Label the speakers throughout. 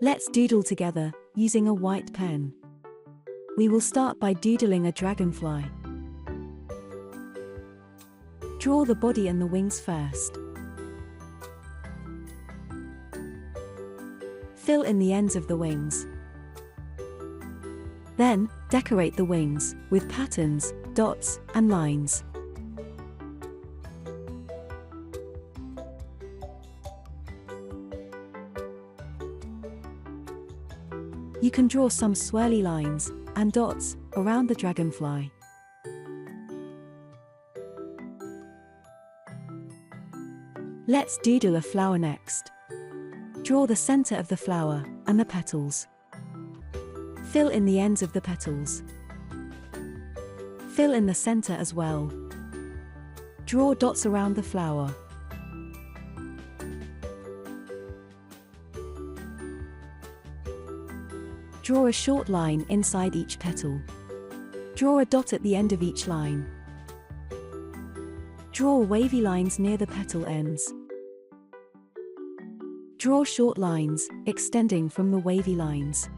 Speaker 1: Let's doodle together, using a white pen. We will start by doodling a dragonfly. Draw the body and the wings first. Fill in the ends of the wings. Then, decorate the wings with patterns, dots, and lines. You can draw some swirly lines and dots around the dragonfly. Let's doodle a flower next. Draw the center of the flower and the petals. Fill in the ends of the petals. Fill in the center as well. Draw dots around the flower. Draw a short line inside each petal. Draw a dot at the end of each line. Draw wavy lines near the petal ends. Draw short lines, extending from the wavy lines.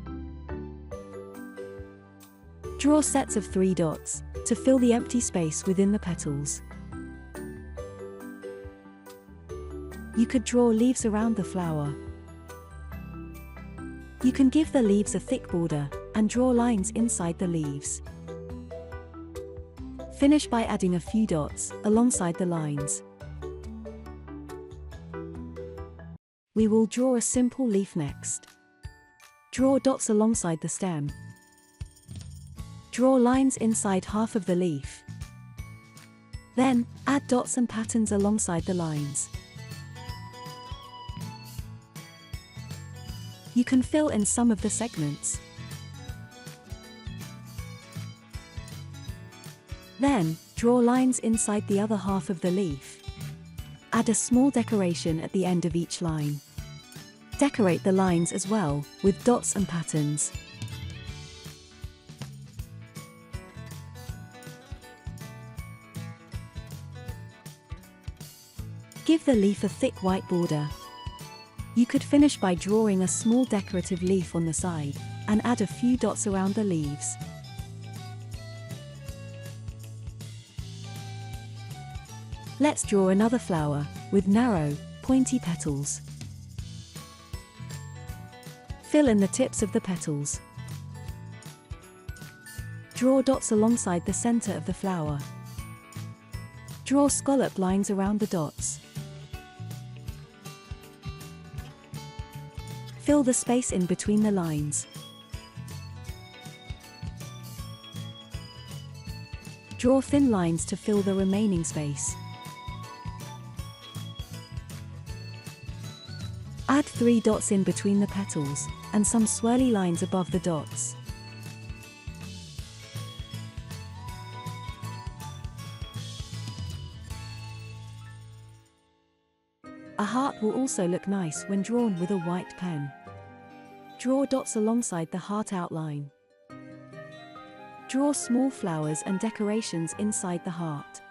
Speaker 1: Draw sets of 3 dots, to fill the empty space within the petals. You could draw leaves around the flower. You can give the leaves a thick border, and draw lines inside the leaves. Finish by adding a few dots alongside the lines. We will draw a simple leaf next. Draw dots alongside the stem. Draw lines inside half of the leaf. Then, add dots and patterns alongside the lines. You can fill in some of the segments. Then, draw lines inside the other half of the leaf. Add a small decoration at the end of each line. Decorate the lines as well, with dots and patterns. Give the leaf a thick white border. You could finish by drawing a small decorative leaf on the side, and add a few dots around the leaves. Let's draw another flower, with narrow, pointy petals. Fill in the tips of the petals. Draw dots alongside the center of the flower. Draw scallop lines around the dots. Fill the space in between the lines. Draw thin lines to fill the remaining space. Add 3 dots in between the petals, and some swirly lines above the dots. A heart will also look nice when drawn with a white pen. Draw dots alongside the heart outline. Draw small flowers and decorations inside the heart.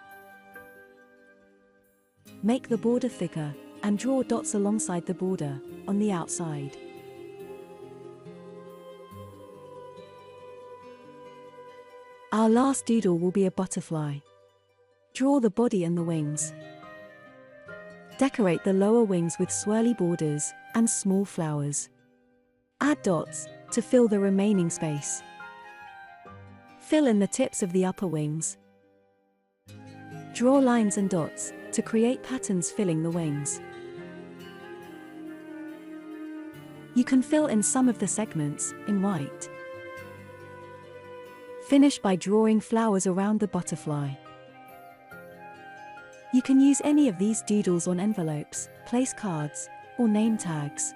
Speaker 1: Make the border thicker, and draw dots alongside the border, on the outside. Our last doodle will be a butterfly. Draw the body and the wings. Decorate the lower wings with swirly borders and small flowers. Add dots to fill the remaining space. Fill in the tips of the upper wings. Draw lines and dots to create patterns filling the wings. You can fill in some of the segments in white. Finish by drawing flowers around the butterfly. You can use any of these doodles on envelopes, place cards, or name tags.